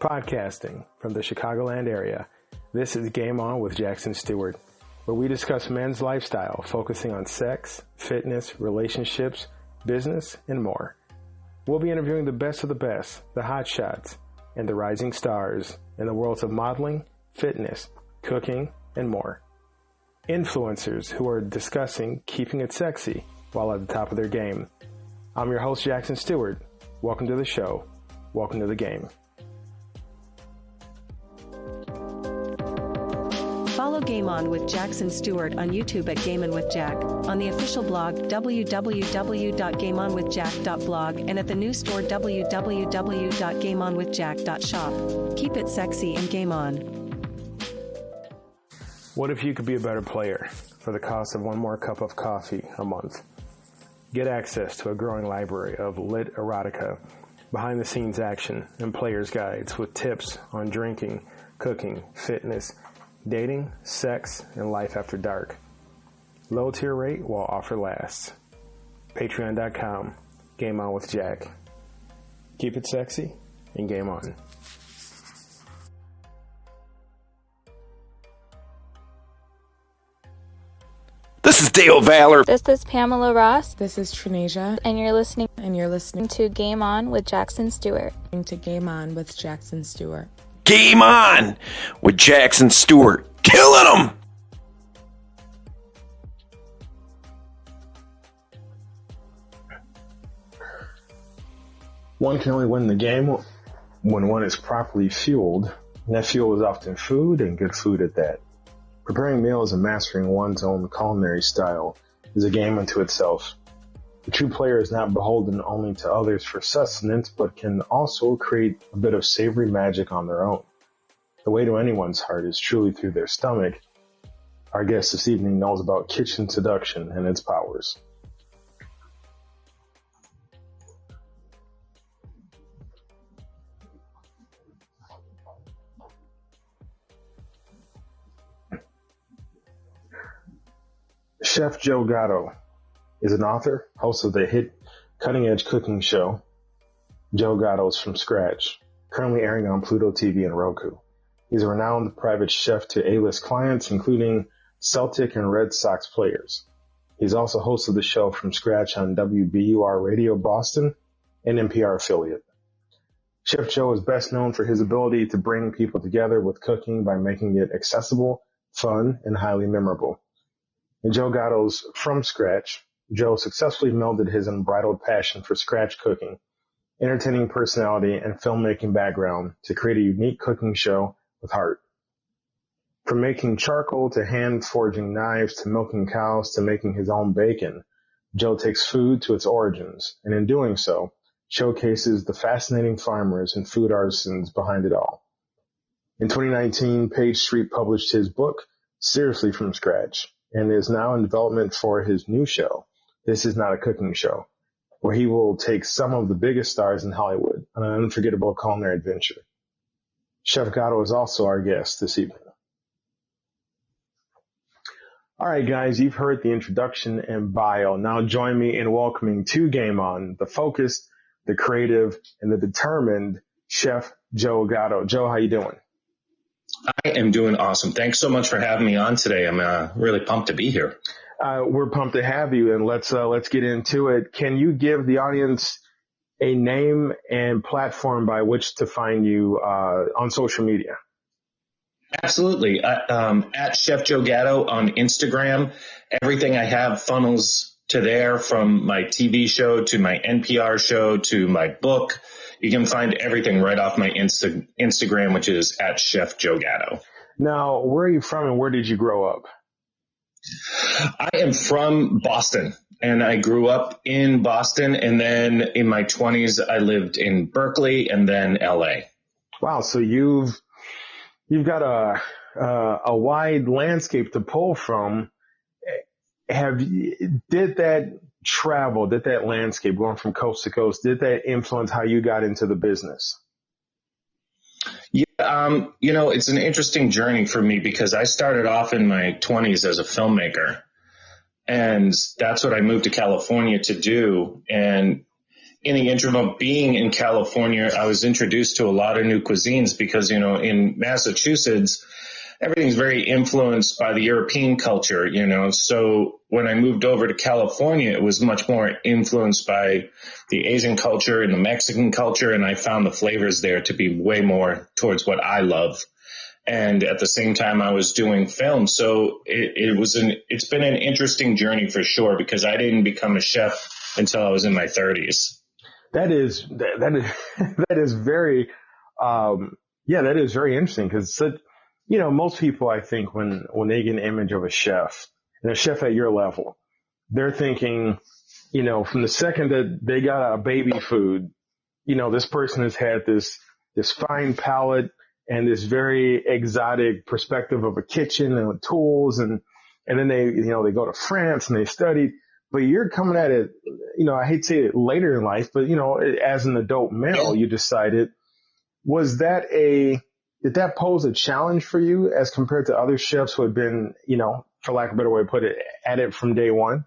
Podcasting from the Chicagoland area, this is Game On with Jackson Stuart, where we discuss men's lifestyle, focusing on sex, fitness, relationships, business, and more. We'll be interviewing the best of the best, the hot shots, and the rising stars in the worlds of modeling, fitness, cooking, and more. Influencers who are discussing keeping it sexy while at the top of their game. I'm your host, Jackson Stuart. Welcome to the show. Welcome to the game. Follow Game On with Jackson Stuart on YouTube at Game On with Jack, on the official blog www.gameonwithjack.blog, and at the news store www.gameonwithjack.shop. Keep it sexy and game on. What if you could be a better player for the cost of one more cup of coffee a month? Get access to a growing library of lit erotica, behind-the-scenes action, and player's guides with tips on drinking, cooking, fitness, dating, sex, and life after dark. Low tier rate while offer lasts. Patreon.com, Game On with Jack. Keep it sexy and game on. This is Dale Valor. This is Pamela Ross. This is Trinasia. And you're listening to Game On with Jackson Stuart. Game On with Jackson Stuart. Game On with Jackson Stuart. Killing them! One can only win the game when one is properly fueled, and that fuel is often food, and good food at that. Preparing meals and mastering one's own culinary style is a game unto itself. The true player is not beholden only to others for sustenance, but can also create a bit of savory magic on their own. The way to anyone's heart is truly through their stomach. Our guest this evening knows about kitchen seduction and its powers. Chef Joe Gatto is an author, host of the hit cutting-edge cooking show, Joe Gatto's From Scratch, currently airing on Pluto TV and Roku. He's a renowned private chef to A-list clients, including Celtic and Red Sox players. He's also host of the show From Scratch on WBUR Radio Boston, an NPR affiliate. Chef Joe is best known for his ability to bring people together with cooking by making it accessible, fun, and highly memorable. In Joe Gatto's From Scratch, Joe successfully melded his unbridled passion for scratch cooking, entertaining personality, and filmmaking background to create a unique cooking show with heart. From making charcoal to hand-forging knives to milking cows to making his own bacon, Joe takes food to its origins, and in doing so, showcases the fascinating farmers and food artisans behind it all. In 2019, Page Street published his book, Seriously From Scratch, and is now in development for his new show, This Is Not a Cooking Show, where he will take some of the biggest stars in Hollywood on an unforgettable culinary adventure. Chef Gatto is also our guest this evening. All right, guys, you've heard the introduction and bio. Now join me in welcoming to Game On the focused, the creative, and the determined Chef Joe Gatto. Joe, how you doing? I am doing awesome. Thanks so much for having me on today. I'm really pumped to be here. We're pumped to have you, and let's get into it. Can you give the audience a name and platform by which to find you on social media? Absolutely. At Chef Joe Gatto on Instagram. Everything I have funnels to there, from my TV show to my NPR show to my book. You can find everything right off my Instagram, which is at Chef Joe Gatto. Now, where are you from and where did you grow up? I am from Boston, and I grew up in Boston, and then in my 20s, I lived in Berkeley and then LA. Wow, so you've got a wide landscape to pull from. Did that landscape going from coast to coast, did that influence how you got into the business? Yeah, it's an interesting journey for me because I started off in my 20s as a filmmaker, and that's what I moved to California to do. And in the interim of being in California, I was introduced to a lot of new cuisines because, you know, in Massachusetts, everything's very influenced by the European culture, you know. So when I moved over to California, it was much more influenced by the Asian culture and the Mexican culture. And I found the flavors there to be way more towards what I love. And at the same time, I was doing film. So it's been an interesting journey for sure, because I didn't become a chef until I was in my 30s. That is very, that is very interesting, because, you know, most people, I think, when they get an image of a chef, and a chef at your level, they're thinking, you know, from the second that they got a baby food, you know, this person has had this fine palate and this very exotic perspective of a kitchen and tools, and then they go to France and they study. But you're coming at it, you know, I hate to say it later in life, but, you know, as an adult male, you decided, did that pose a challenge for you as compared to other chefs who had been, you know, for lack of a better way to put it, at it from day one?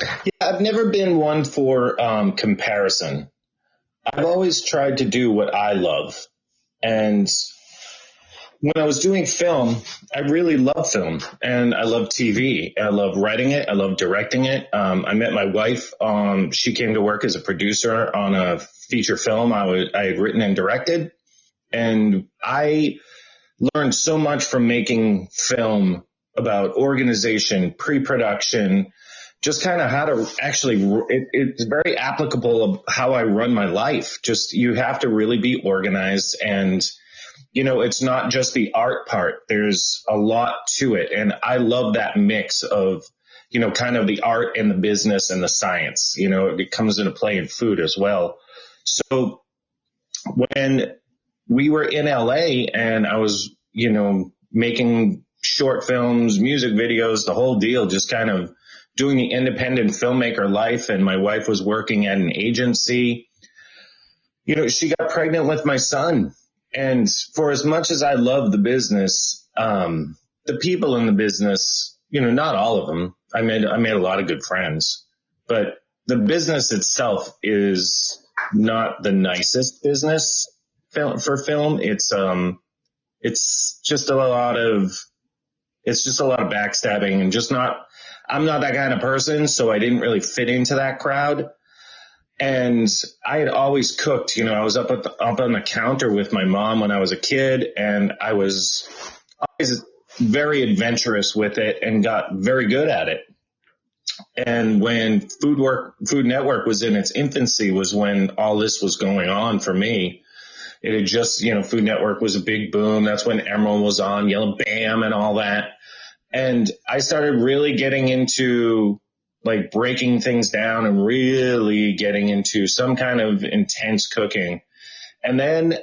Yeah, I've never been one for comparison. I've always tried to do what I love. And when I was doing film, I really love film, and I love TV. I love writing it. I love directing it. I met my wife. She came to work as a producer on a feature film I had written and directed. And I learned so much from making film about organization, pre-production, just kind of how to actually, it's very applicable of how I run my life. Just, you have to really be organized, and, you know, it's not just the art part. There's a lot to it. And I love that mix of, you know, kind of the art and the business and the science. You know, it comes into play in food as well. So when we were in LA and I was, you know, making short films, music videos, the whole deal, just kind of doing the independent filmmaker life. And my wife was working at an agency. You know, she got pregnant with my son. And for as much as I love the business, the people in the business, you know, not all of them, I made a lot of good friends, but the business itself is not the nicest business for film. It's just a lot of backstabbing, and I'm not that kind of person. So I didn't really fit into that crowd. And I had always cooked, you know, I was up on the counter with my mom when I was a kid, and I was always very adventurous with it and got very good at it. And when Food Network was in its infancy was when all this was going on for me. It had just, you know, Food Network was a big boom. That's when Emerald was on, Yellow Bam and all that. And I started really getting into like breaking things down and really getting into some kind of intense cooking. And then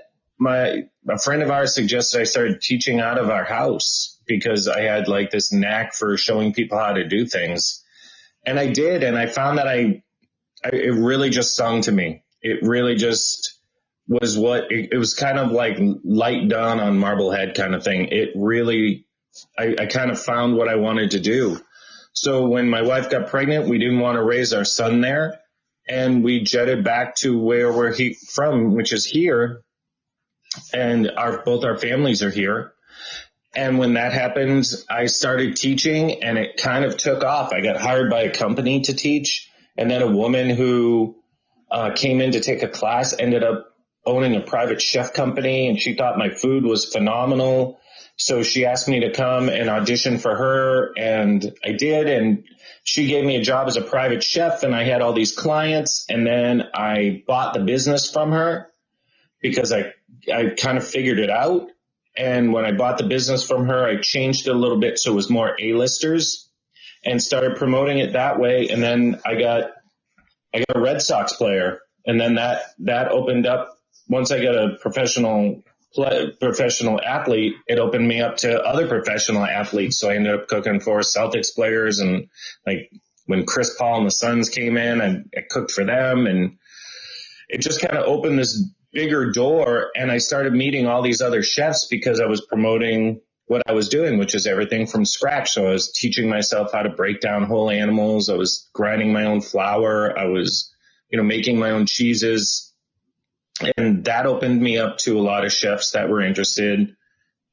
a friend of ours suggested I started teaching out of our house because I had like this knack for showing people how to do things. And I did. And I found that it really just sung to me. It really just was it was kind of like light dawn on Marblehead kind of thing. It really, I kind of found what I wanted to do. So when my wife got pregnant, we didn't want to raise our son there, and we jetted back to where we're from, which is here, and both our families are here. And when that happened, I started teaching, and it kind of took off. I got hired by a company to teach, and then a woman who came in to take a class ended up owning a private chef company, and she thought my food was phenomenal. So she asked me to come and audition for her, and I did, and she gave me a job as a private chef, and I had all these clients, and then I bought the business from her because I kind of figured it out. And when I bought the business from her, I changed it a little bit so it was more A-listers and started promoting it that way. And then I got a Red Sox player, and then that opened up. Once I got a professional athlete, it opened me up to other professional athletes. So I ended up cooking for Celtics players, and like when Chris Paul and the Suns came in, I cooked for them, and it just kind of opened this bigger door. And I started meeting all these other chefs because I was promoting what I was doing, which is everything from scratch. So I was teaching myself how to break down whole animals. I was grinding my own flour. I was, making my own cheeses. And that opened me up to a lot of chefs that were interested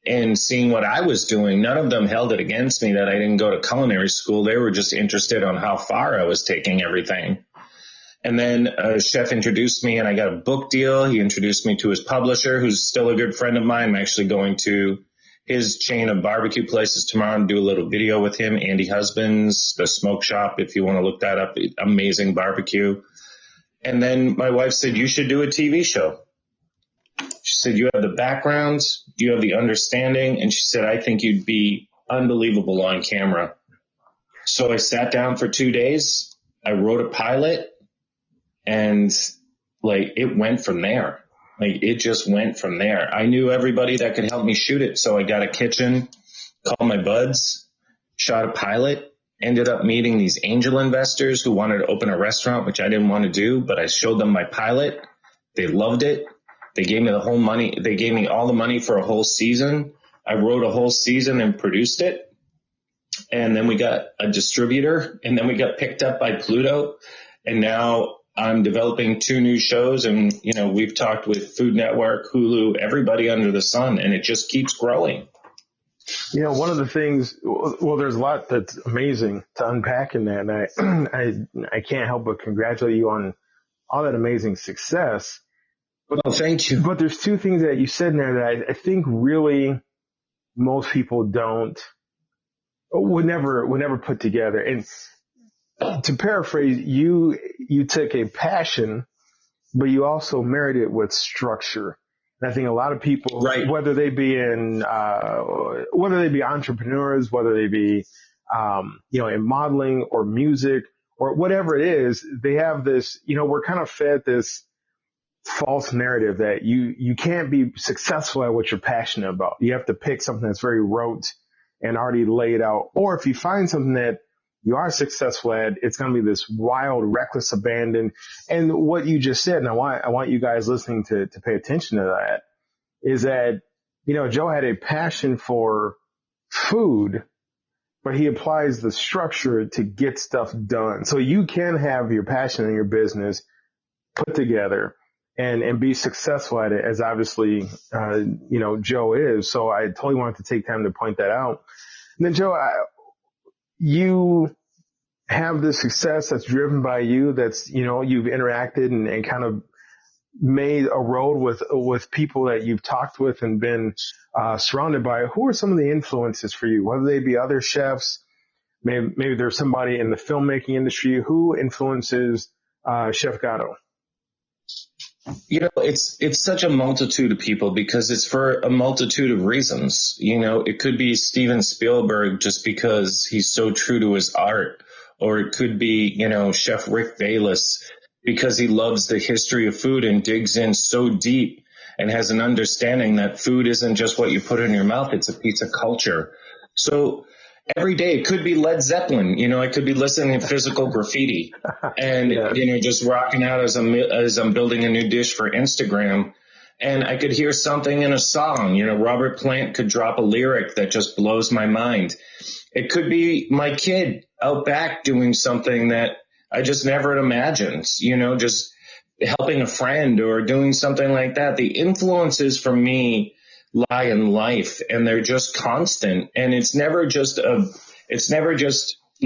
in seeing what I was doing. None of them held it against me that I didn't go to culinary school. They were just interested on how far I was taking everything. And then a chef introduced me and I got a book deal. He introduced me to his publisher, who's still a good friend of mine. I'm actually going to his chain of barbecue places tomorrow and do a little video with him, Andy Husbands, the Smoke Shop, if you want to look that up. Amazing barbecue. And then my wife said, you should do a TV show. She said, you have the background, you have the understanding. And she said, I think you'd be unbelievable on camera. So I sat down for 2 days. I wrote a pilot and it went from there. It just went from there. I knew everybody that could help me shoot it. So I got a kitchen, called my buds, shot a pilot. Ended up meeting these angel investors who wanted to open a restaurant, which I didn't want to do, but I showed them my pilot. They loved it. They gave me the whole money. They gave me all the money for a whole season. I wrote a whole season and produced it. And then we got a distributor, and then we got picked up by Pluto. And now I'm developing 2 new shows, and, we've talked with Food Network, Hulu, everybody under the sun, and it just keeps growing. One of the things, there's a lot that's amazing to unpack in that. And I can't help but congratulate you on all that amazing success. Well, thank you. But there's 2 things that you said in there that I think really most people would never put together. And to paraphrase, you took a passion, but you also married it with structure. And I think a lot of people, right, whether they be entrepreneurs, whether they be, in modeling or music or whatever it is, they have this, we're kind of fed this false narrative that you can't be successful at what you're passionate about. You have to pick something that's very rote and already laid out. Or if you find something that you are successful at, it's going to be this wild, reckless abandon. And what you just said, and I want you guys listening to pay attention to that, is that, Joe had a passion for food, but he applies the structure to get stuff done. So you can have your passion in your business put together and be successful at it, as obviously, Joe is. So I totally wanted to take time to point that out. And then, Joe, you have this success that's driven by you, that's, you've interacted and kind of made a road with people that you've talked with and been surrounded by. Who are some of the influences for you, whether they be other chefs, maybe there's somebody in the filmmaking industry? Who influences Chef Gatto? It's such a multitude of people because it's for a multitude of reasons. It could be Steven Spielberg just because he's so true to his art, or it could be, Chef Rick Bayless because he loves the history of food and digs in so deep and has an understanding that food isn't just what you put in your mouth. It's a piece of culture. So every day it could be Led Zeppelin. I could be listening to Physical Graffiti and, just rocking out as I'm building a new dish for Instagram. And I could hear something in a song. Robert Plant could drop a lyric that just blows my mind. It could be my kid out back doing something that I just never imagined, just helping a friend or doing something like that. The influences for me lie in life, and they're just constant. And it's never just an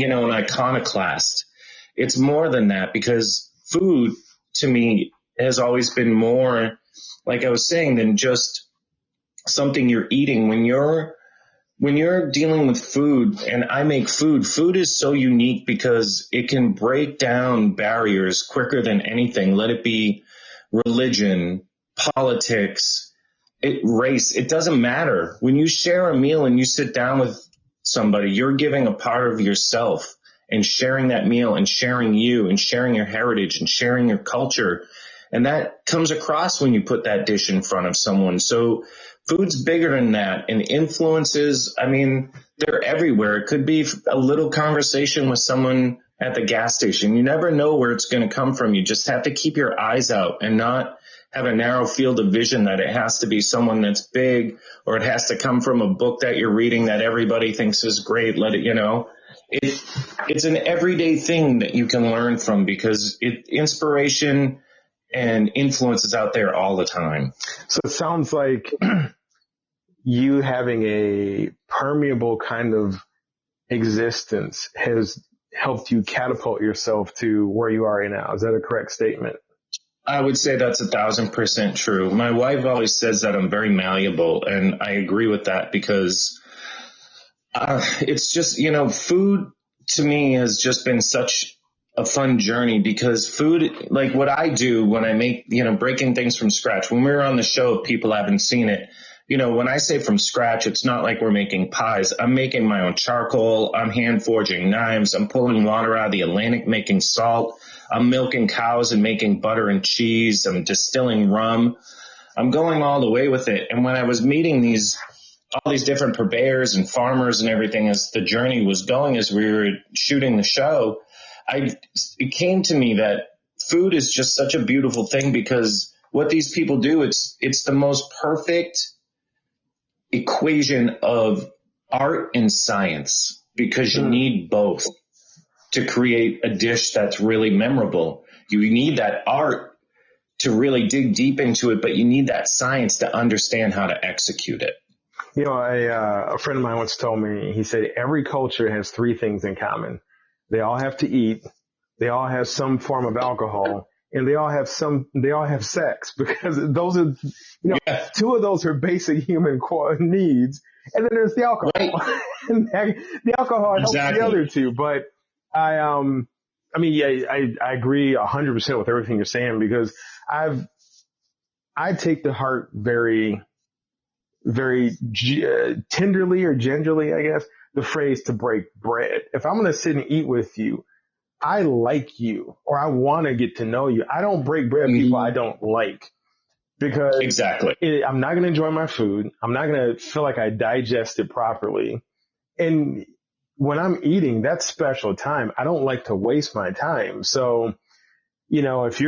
iconoclast. It's more than that, because food to me has always been more, like I was saying, than just something you're eating. When you're dealing with food, and I make food is so unique because it can break down barriers quicker than anything. Let it be religion, politics, race, it doesn't matter. When you share a meal and you sit down with somebody, you're giving a part of yourself and sharing that meal and sharing you and sharing your heritage and sharing your culture. And that comes across when you put that dish in front of someone. So food's bigger than that. And influences, they're everywhere. It could be a little conversation with someone at the gas station. You never know where it's going to come from. You just have to keep your eyes out and not have a narrow field of vision that it has to be someone that's big, or it has to come from a book that you're reading that everybody thinks is great. it's an everyday thing that you can learn from, because inspiration and influence is out there all the time. So it sounds like you having a permeable kind of existence has helped you catapult yourself to where you are right now. Is that a correct statement? I would say that's 1,000% true. My wife always says that I'm very malleable, and I agree with that, because it's just, food to me has just been such a fun journey, because food, like what I do when I make, breaking things from scratch. When we were on the show, if people haven't seen it, when I say from scratch, it's not like we're making pies. I'm making my own charcoal. I'm hand forging knives. I'm pulling water out of the Atlantic, making salt. I'm milking cows and making butter and cheese. I'm distilling rum. I'm going all the way with it. And when I was meeting all these different purveyors and farmers and everything, as the journey was going, as we were shooting the show, it came to me that food is just such a beautiful thing, because what these people do, it's the most perfect equation of art and science, because you need both to create a dish that's really memorable. You need that art to really dig deep into it, but you need that science to understand how to execute it. A friend of mine once told me, he said, every culture has three things in common. They all have to eat, they all have some form of alcohol, and they all have sex, because those are, two of those are basic human needs. And then there's the alcohol. Right. And the alcohol helps the other two. But I agree 100% with everything you're saying, because I take to heart very, very tenderly or gingerly, I guess, the phrase to break bread. If I'm going to sit and eat with you, I like you, or I want to get to know you. I don't break bread with people I don't like, because I'm not going to enjoy my food. I'm not going to feel like I digest it properly. And when I'm eating, that's special time. I don't like to waste my time. So, if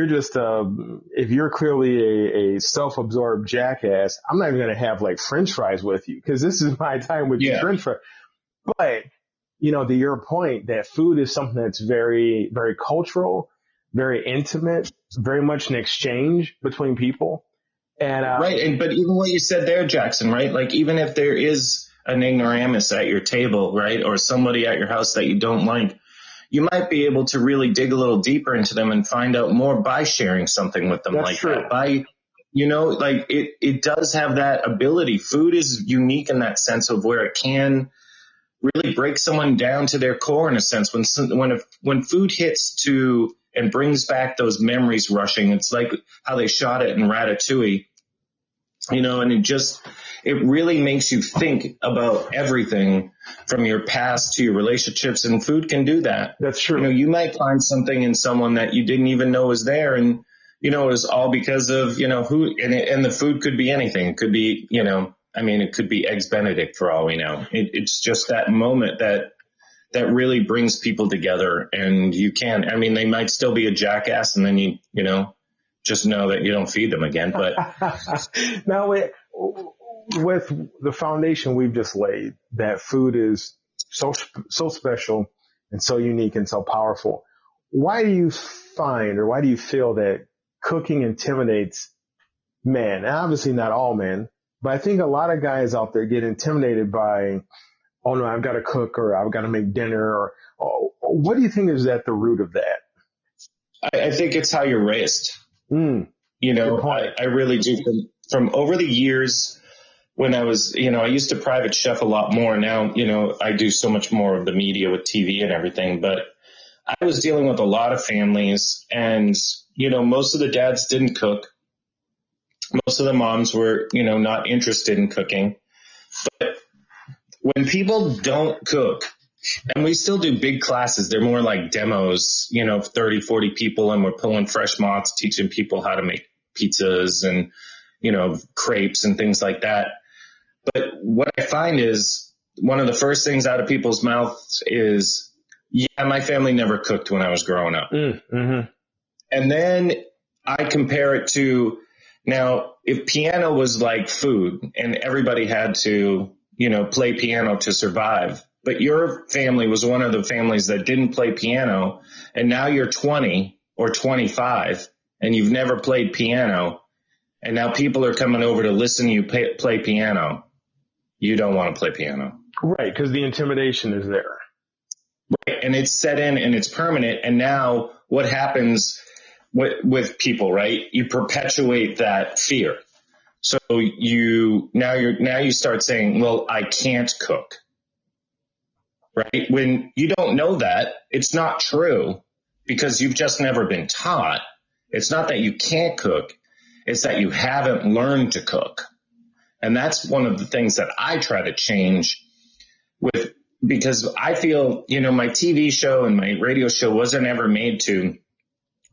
you're clearly a self-absorbed jackass, I'm not even going to have like French fries with you, because this is my time with you, French fries. But, to your point, that food is something that's very, very cultural, very intimate, very much an exchange between people. And right. But even what you said there, Jackson, right? Like, even if there is an ignoramus at your table, right, or somebody at your house that you don't like, you might be able to really dig a little deeper into them and find out more by sharing something with them. That's like true. That. By, it does have that ability. Food is unique in that sense of where it can really break someone down to their core, in a sense. When food hits to and brings back those memories rushing, it's like how they shot it in Ratatouille, and it really makes you think about everything from your past to your relationships, and food can do that. That's true. You might find something in someone that you didn't even know was there, and, it was all because of, who, and the food could be anything. It could be, it could be Eggs Benedict for all we know. It's just that moment that really brings people together, and they might still be a jackass, and then you just know that you don't feed them again. But now with the foundation we've just laid, that food is so special and so unique and so powerful, why do you feel that cooking intimidates men? And obviously not all men, but I think a lot of guys out there get intimidated by, oh no, I've got to cook, or I've got to make dinner, or what do you think is at the root of that? I think it's how you're raised. I really do. From over the years, when I was, I used to private chef a lot more. Now, I do so much more of the media with TV and everything, but I was dealing with a lot of families, and, most of the dads didn't cook. Most of the moms were, not interested in cooking. But when people don't cook, and we still do big classes, they're more like demos, 30, 40 people, and we're pulling fresh moths, teaching people how to make pizzas and, crepes and things like that. But what I find is one of the first things out of people's mouths is, yeah, my family never cooked when I was growing up. Mm-hmm. And then I compare it to, now, if piano was like food and everybody had to, play piano to survive, but your family was one of the families that didn't play piano, and now you're 20 or 25 and you've never played piano, and now people are coming over to listen to you play piano. You don't want to play piano. Right, because the intimidation is there. Right, and it's set in and it's permanent. And now what happens with people, right? You perpetuate that fear. So you start saying, well, I can't cook, right? When you don't know that, it's not true because you've just never been taught. It's not that you can't cook. It's that you haven't learned to cook. And that's one of the things that I try to change because I feel, my TV show and my radio show wasn't ever made to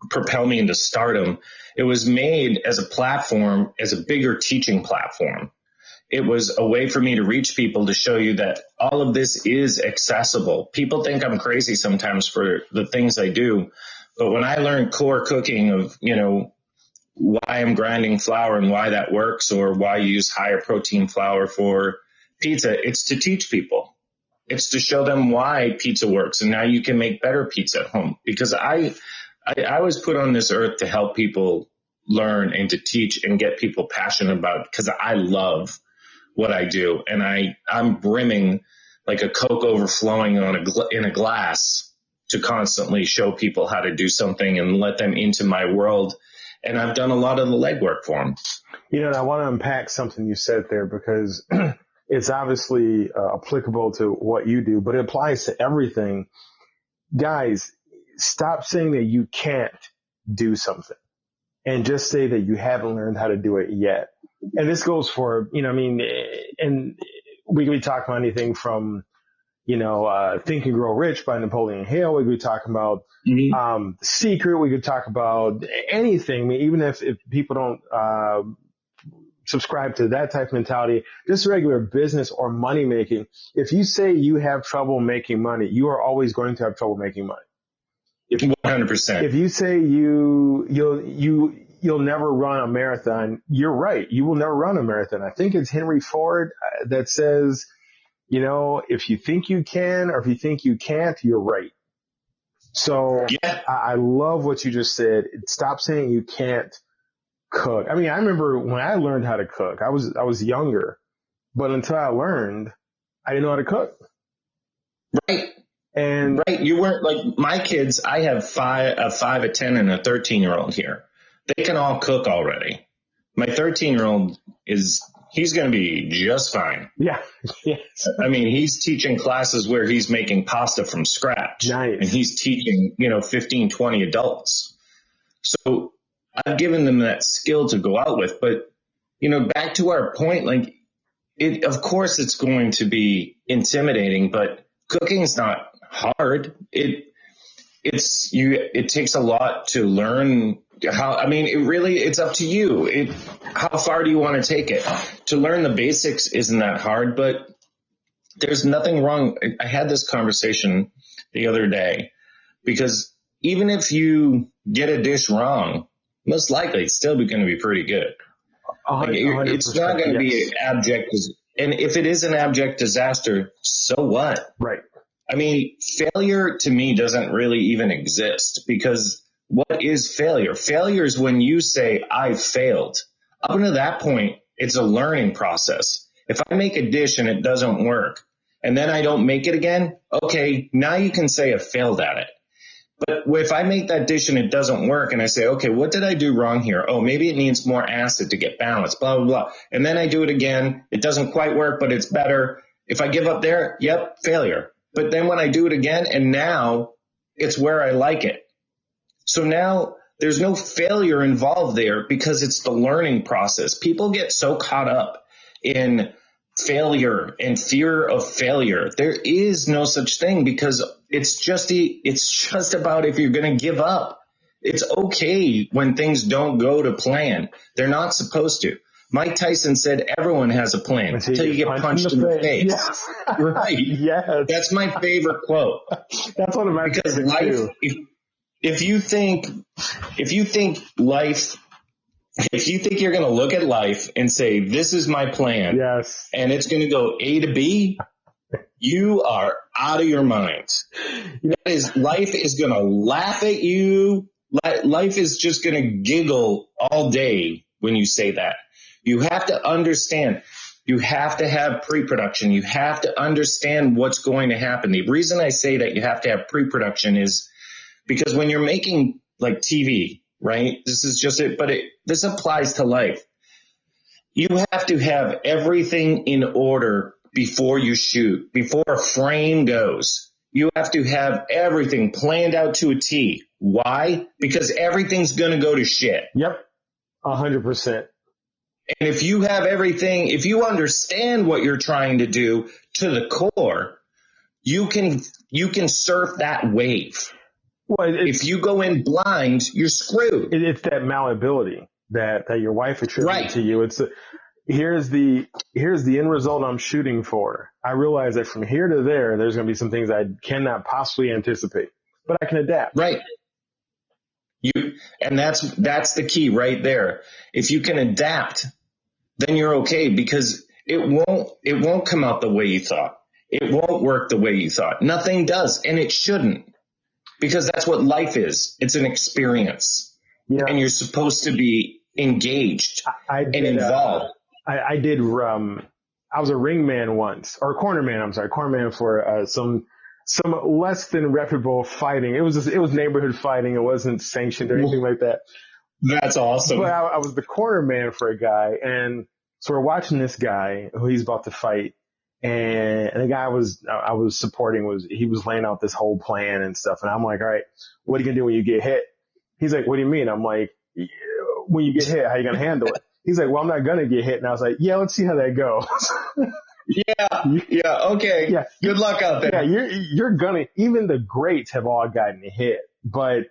propel me into stardom. It was made as a platform, as a bigger teaching platform. It was a way for me to reach people, to show you that all of this is accessible. People think I'm crazy sometimes for the things I do. But when I learned core cooking of, why I'm grinding flour and why that works, or why you use higher protein flour for pizza, it's to teach people. It's to show them why pizza works. And now you can make better pizza at home, because I was put on this earth to help people learn and to teach and get people passionate about it, because I love what I do. And I'm brimming like a Coke overflowing in a glass to constantly show people how to do something and let them into my world. And I've done a lot of the legwork for them. And I want to unpack something you said there, because it's obviously applicable to what you do, but it applies to everything. Guys, stop saying that you can't do something and just say that you haven't learned how to do it yet. And this goes for, and we could be talking about anything from, Think and Grow Rich by Napoleon Hill. We could be talking about The Secret. We could talk about anything. I mean, even if people don't subscribe to that type of mentality, just regular business or money making. If you say you have trouble making money, you are always going to have trouble making money. 100%. If you say you'll never run a marathon, you're right. You will never run a marathon. I think it's Henry Ford that says, if you think you can or if you think you can't, you're right. So yeah. I love what you just said. Stop saying you can't cook. I mean, I remember when I learned how to cook, I was younger, but until I learned, I didn't know how to cook. Right. And right. You weren't like my kids. I have a 5, a 10, and a 13-year-old here. They can all cook already. My 13-year-old he's going to be just fine. Yeah. Yes. I mean, he's teaching classes where he's making pasta from scratch. Nice. And he's teaching, 15, 20 adults. So I've given them that skill to go out with. But, back to our point, of course it's going to be intimidating, but cooking is not hard. It takes a lot to learn it's up to you. How far do you want to take it? To learn the basics isn't that hard, but there's nothing wrong. I had this conversation the other day, because even if you get a dish wrong, most likely it's still going to be pretty good. It's not going to be abject. And if it is an abject disaster, so what? Right. I mean, failure to me doesn't really even exist, because what is failure? Failure is when you say, I failed. Up until that point, it's a learning process. If I make a dish and it doesn't work, and then I don't make it again, okay, now you can say I failed at it. But if I make that dish and it doesn't work, and I say, okay, what did I do wrong here? Oh, maybe it needs more acid to get balanced, blah, blah, blah. And then I do it again. It doesn't quite work, but it's better. If I give up there, yep, failure. But then when I do it again, and now it's where I like it. So now there's no failure involved there, because it's the learning process. People get so caught up in failure and fear of failure. There is no such thing, because it's just about if you're going to give up. It's okay when things don't go to plan. They're not supposed to. Mike Tyson said everyone has a plan until you get punched in the face. Yes. Right. Yes. That's my favorite quote. That's one of my because favorites life, too. If you think you're going to look at life and say, this is my plan, yes, and it's going to go A to B, You are out of your mind. Life is going to laugh at you. Life is just going to giggle all day when you say that. You have to understand. You have to have pre-production. You have to understand what's going to happen. The reason I say that you have to have pre-production is because when you're making like TV, right? This is just it, but this applies to life. You have to have everything in order before you shoot, before a frame goes. You have to have everything planned out to a T. Why? Because everything's going to go to shit. Yep. 100%. And if you have everything, if you understand what you're trying to do to the core, you can surf that wave. Well, if you go in blind, you're screwed. It's that malleability that your wife attributed to you. It's here's the end result I'm shooting for. I realize that from here to there, there's going to be some things I cannot possibly anticipate, but I can adapt. Right. And that's the key right there. If you can adapt, then you're okay, because it won't come out the way you thought. It won't work the way you thought. Nothing does, and it shouldn't, because that's what life is. It's an experience, and you're supposed to be engaged and involved. I was a ring man once, or corner man for some less than reputable fighting. It was neighborhood fighting. It wasn't sanctioned or anything like that. That's awesome. But I was the corner man for a guy, and so we're watching this guy who he's about to fight, and the guy I was supporting he was laying out this whole plan and stuff, and I'm like, all right, what are you gonna do when you get hit? He's like, what do you mean? I'm like, when you get hit, how are you gonna handle it? He's like, well, I'm not gonna get hit, and I was like, yeah, let's see how that goes. Yeah, okay. Yeah. Good luck out there. Yeah, you're gonna, even the greats have all gotten hit. But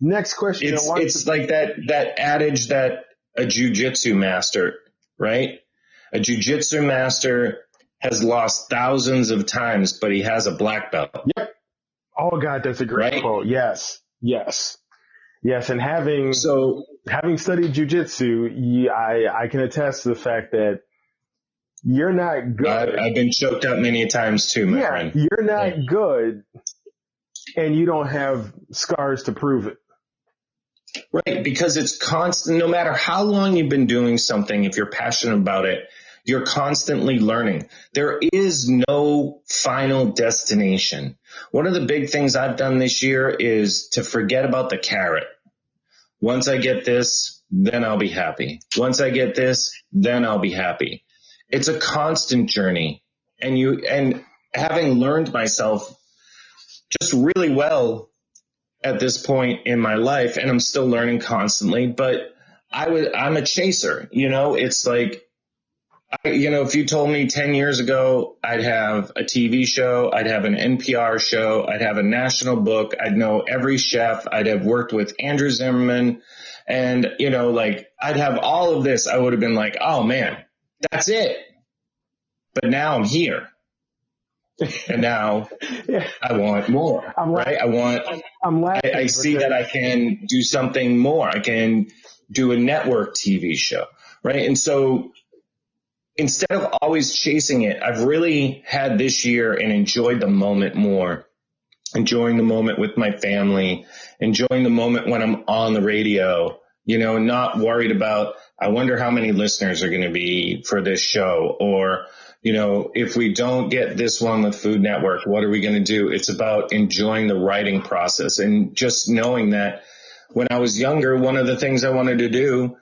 next question. It's like that adage that a jiu-jitsu master, right? A jiu-jitsu master has lost thousands of times, but he has a black belt. Yep. Oh God, that's a great quote. Yes. And having studied jiu-jitsu, I can attest to the fact that you're not good. I've been choked out many times too, my friend. You're not good, and you don't have scars to prove it. Right, because it's constant. No matter how long you've been doing something, if you're passionate about it, you're constantly learning. There is no final destination. One of the big things I've done this year is to forget about the carrot. Once I get this, then I'll be happy. Once I get this, then I'll be happy. It's a constant journey, and having learned myself just really well at this point in my life, and I'm still learning constantly, but I'm a chaser. It's like, if you told me 10 years ago I'd have a TV show, I'd have an NPR show, I'd have a national book, I'd know every chef, I'd have worked with Andrew Zimmerman, and I'd have all of this, I would have been like, oh man, that's it. But now I'm here. And now I want more, right? I see that I can do something more. I can do a network TV show, right? And so instead of always chasing it, I've really had this year and enjoyed the moment more, enjoying the moment with my family, enjoying the moment when I'm on the radio, not worried about, I wonder how many listeners are going to be for this show, or, if we don't get this one with Food Network, what are we going to do? It's about enjoying the writing process and just knowing that when I was younger, one of the things I wanted to do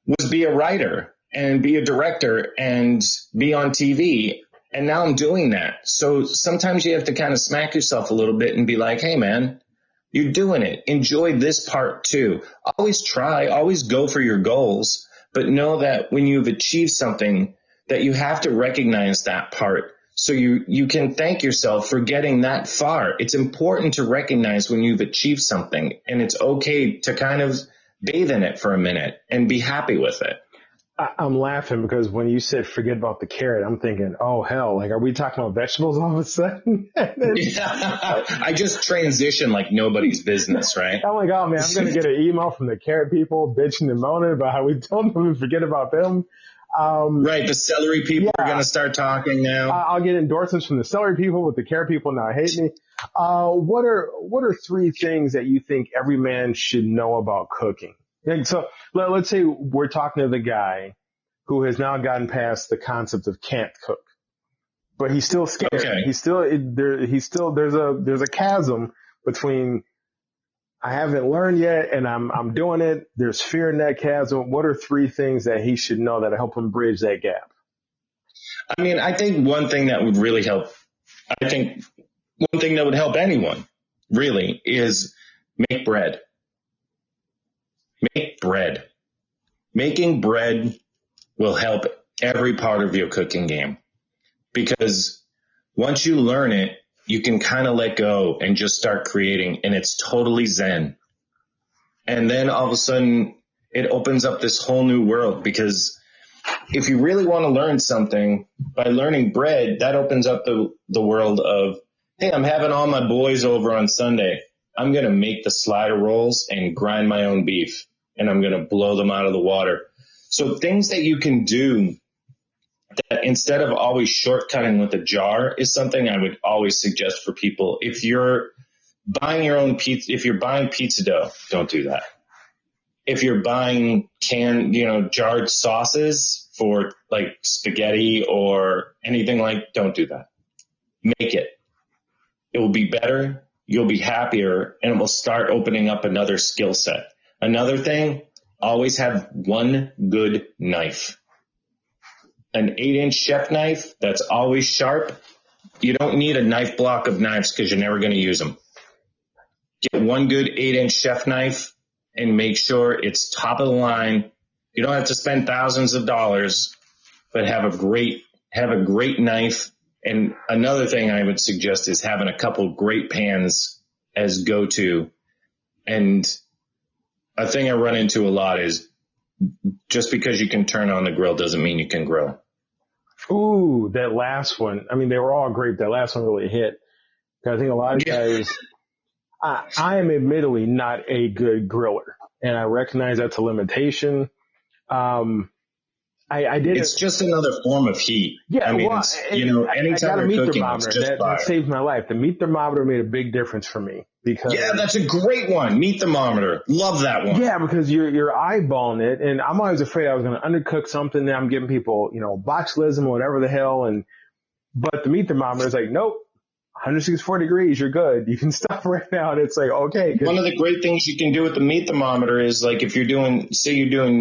was be a writer and be a director and be on TV. And now I'm doing that. So sometimes you have to kind of smack yourself a little bit and be like, hey, man, you're doing it. Enjoy this part too. Always try, always go for your goals, but know that when you've achieved something, that you have to recognize that part so you can thank yourself for getting that far. It's important to recognize when you've achieved something, and it's okay to kind of bathe in it for a minute and be happy with it. I'm laughing because when you said forget about the carrot, I'm thinking, oh, hell, like, are we talking about vegetables all of a sudden? I just transitioned like nobody's business, right? I'm like, oh, man, I'm going to get an email from the carrot people bitching and moaning about how we told them to forget about them. Right. The celery people are going to start talking now. I'll get endorsements from the celery people, but the carrot people now hate me. What are three things that you think every man should know about cooking? And so let's say we're talking to the guy who has now gotten past the concept of can't cook, but he's still scared. Okay. There's a chasm between I haven't learned yet and I'm doing it. There's fear in that chasm. What are three things that he should know that'll help him bridge that gap? I mean, I think one thing that would really help, one thing that would help anyone really is make bread. Make bread. Making bread will help every part of your cooking game, because once you learn it, you can kind of let go and just start creating, and it's totally zen. And then all of a sudden it opens up this whole new world, because if you really want to learn something by learning bread, that opens up the world of, hey, I'm having all my boys over on Sunday. I'm going to make the slider rolls and grind my own beef, and I'm going to blow them out of the water. So things that you can do that instead of always shortcutting with a jar is something I would always suggest for people. If you're buying your own pizza, if you're buying pizza dough, don't do that. If you're buying jarred sauces for like spaghetti or anything don't do that. Make it. It will be better. You'll be happier, and it will start opening up another skill set. Another thing, always have one good knife. An 8-inch chef knife that's always sharp. You don't need a knife block of knives because you're never going to use them. Get one good 8-inch chef knife and make sure it's top of the line. You don't have to spend thousands of dollars, but have a great knife. And another thing I would suggest is having a couple great pans as go-to. And a thing I run into a lot is just because you can turn on the grill doesn't mean you can grill. Ooh, that last one. I mean, they were all great. That last one really hit. I think a lot of guys, I am admittedly not a good griller, and I recognize that's a limitation. It's just another form of heat. Yeah, I mean, anytime you're cooking, it's just that saved my life. The meat thermometer made a big difference for me because that's a great one. Meat thermometer, love that one. Yeah, because you're eyeballing it, and I'm always afraid I was going to undercook something. That I'm giving people, botulism or whatever the hell, but the meat thermometer is like, nope. 164 degrees, you're good. You can stop right now. And it's like, okay. One of the great things you can do with the meat thermometer is like if you're doing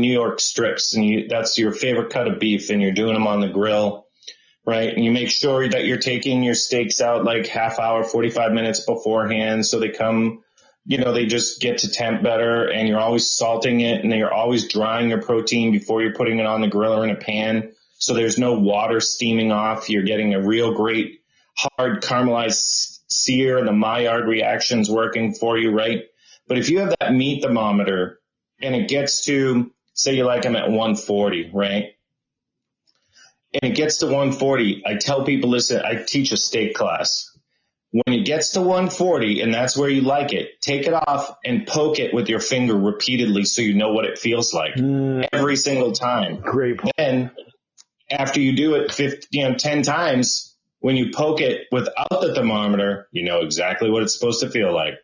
New York strips and that's your favorite cut of beef and you're doing them on the grill, right? And you make sure that you're taking your steaks out like half hour, 45 minutes beforehand. So they come, they just get to temp better, and you're always salting it, and then you're always drying your protein before you're putting it on the grill or in a pan. So there's no water steaming off. You're getting a real great hard caramelized sear, and the Maillard reaction's working for you, right? But if you have that meat thermometer and it gets to, say you like them at 140, right? And it gets to 140, I tell people, listen, I teach a steak class. When it gets to 140 and that's where you like it, take it off and poke it with your finger repeatedly so you know what it feels like every single time. Great point. Then after you do it 10 times, when you poke it without the thermometer, you know exactly what it's supposed to feel like.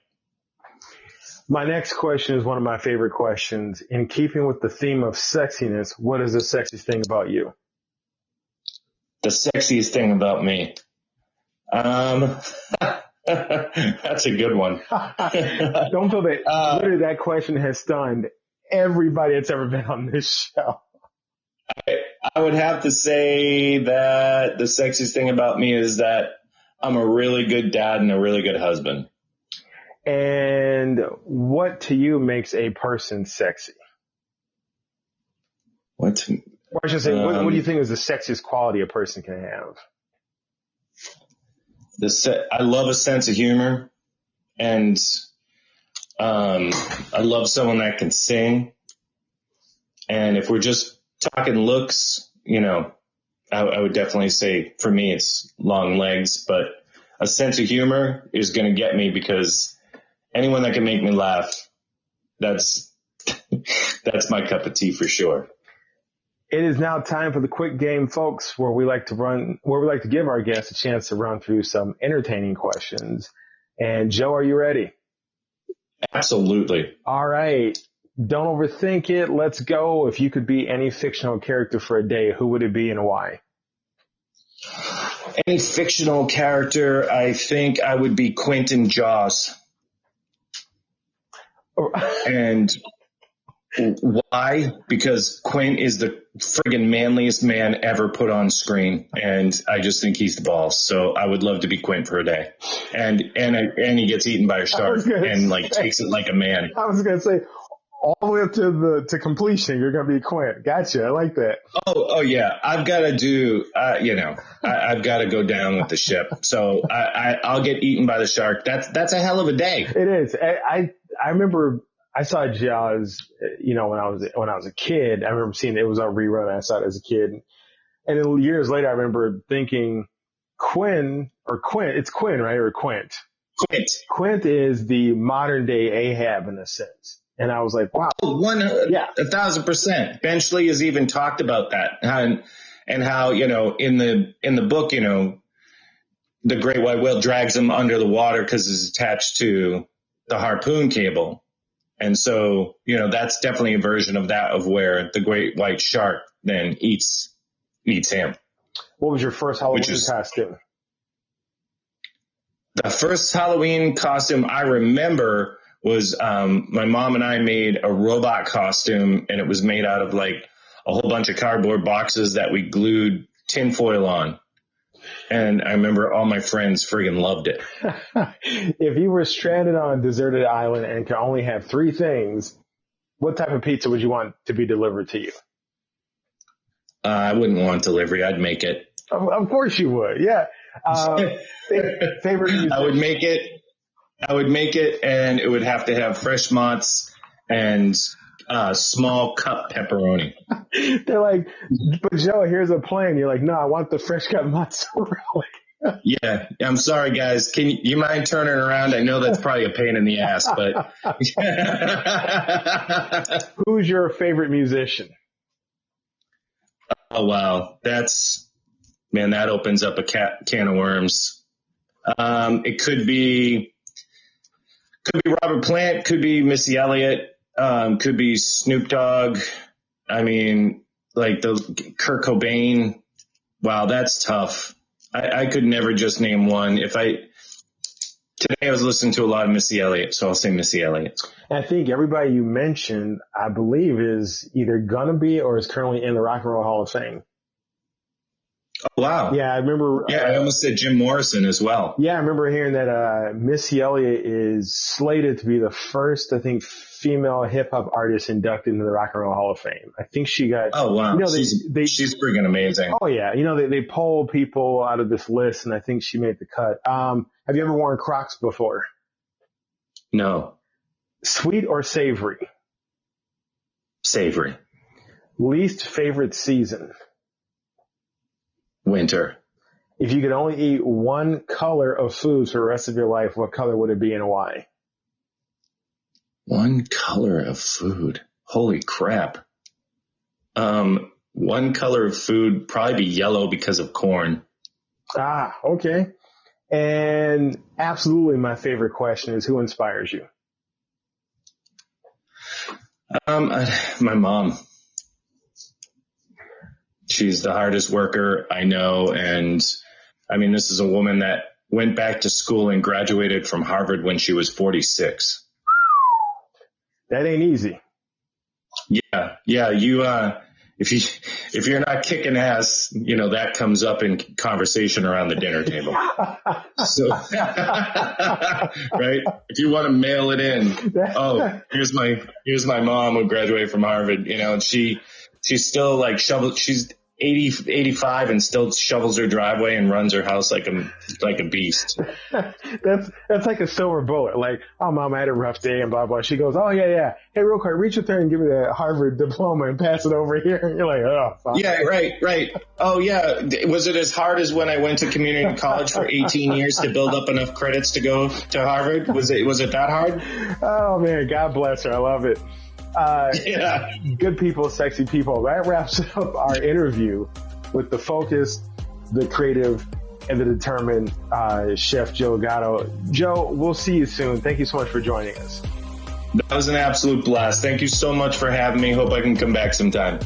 My next question is one of my favorite questions. In keeping with the theme of sexiness, what is the sexiest thing about you? The sexiest thing about me? That's a good one. Don't feel that literally that question has stunned everybody that's ever been on this show. I would have to say that the sexiest thing about me is that I'm a really good dad and a really good husband. And what to you makes a person sexy? Or I should say, what do you think is the sexiest quality a person can have? I love a sense of humor, and I love someone that can sing. And if we're just talking looks, I would definitely say for me it's long legs, but a sense of humor is going to get me, because anyone that can make me laugh, that's my cup of tea for sure. It is now time for the quick game, folks, where we like to give our guests a chance to run through some entertaining questions. And Joe, are you ready? Absolutely. All right. Don't overthink it. Let's go. If you could be any fictional character for a day, who would it be and why? Any fictional character, I think I would be Quentin Jaws. And why? Because Quint is the friggin' manliest man ever put on screen, and I just think he's the boss. So I would love to be Quint for a day, and he gets eaten by a shark and takes it like a man. I was gonna say all the way up to completion, you're gonna be Quint. Gotcha. I like that. Oh yeah. I've got to do. I've got to go down with the ship. So I'll get eaten by the shark. That's a hell of a day. It is. I remember. I saw Jaws, when I was a kid. I remember seeing it was on rerun. I saw it as a kid, and then years later, I remember thinking, it's Quinn, right, or Quint? Quint. Quint is the modern day Ahab in a sense, and I was like, wow, 1,000%. Benchley has even talked about that, and how in the book, the great white whale drags him under the water because it's attached to the harpoon cable. And so, that's definitely a version of that, of where the great white shark then eats him. What was your first Halloween costume? The first Halloween costume I remember was my mom and I made a robot costume, and it was made out of a whole bunch of cardboard boxes that we glued tinfoil on. And I remember all my friends friggin' loved it. If you were stranded on a deserted island and could only have three things, what type of pizza would you want to be delivered to you? I wouldn't want delivery. I'd make it. Of course you would. Yeah. Favorite musician? I would make it, and it would have to have fresh mozz and small cup pepperoni. They're like, but Joe, here's a plan. You're like, no, I want the fresh cut mozzarella. Yeah, I'm sorry, guys. Can you mind turning around? I know that's probably a pain in the ass, but. Who's your favorite musician? Oh, wow. That opens up a can of worms. It could be Robert Plant, could be Missy Elliott. Could be Snoop Dogg. I mean, the Kurt Cobain. Wow, that's tough. I could never just name one. Today I was listening to a lot of Missy Elliott, so I'll say Missy Elliott. I think everybody you mentioned, I believe, is either gonna be or is currently in the Rock and Roll Hall of Fame. Oh, wow. Yeah, I remember. Yeah, I almost said Jim Morrison as well. Yeah, I remember hearing that Missy Elliott is slated to be the first, I think, female hip hop artist inducted into the Rock and Roll Hall of Fame. I think she got. Oh, wow. She's freaking amazing. Oh, yeah. They poll people out of this list, and I think she made the cut. Have you ever worn Crocs before? No. Sweet or savory? Savory. Least favorite season? Winter. If you could only eat one color of food for the rest of your life, what color would it be and why? One color of food. Holy crap. One color of food, probably be yellow because of corn. Ah, okay. And absolutely my favorite question is, who inspires you? My mom. She's the hardest worker I know. And I mean, this is a woman that went back to school and graduated from Harvard when she was 46. That ain't easy. Yeah. If you're not kicking ass, that comes up in conversation around the dinner table. So, right? If you want to mail it in, here's my mom who graduated from Harvard, and she's still she's 85 and still shovels her driveway and runs her house like a beast. That's like a silver bullet. Like, oh, Mom, I had a rough day and blah, blah. She goes, oh, yeah. Hey, real quick, reach up there and give me that Harvard diploma and pass it over here. And you're like, oh, fuck. Yeah, right. Oh, yeah. Was it as hard as when I went to community college for 18 years to build up enough credits to go to Harvard? Was it that hard? Oh, man, God bless her. I love it. Good people, sexy people. That wraps up our interview with the focused, the creative, and the determined Chef Joe Gatto. Joe, we'll see you soon. Thank you so much for joining us. That was an absolute blast. Thank you so much for having me. Hope I can come back sometime.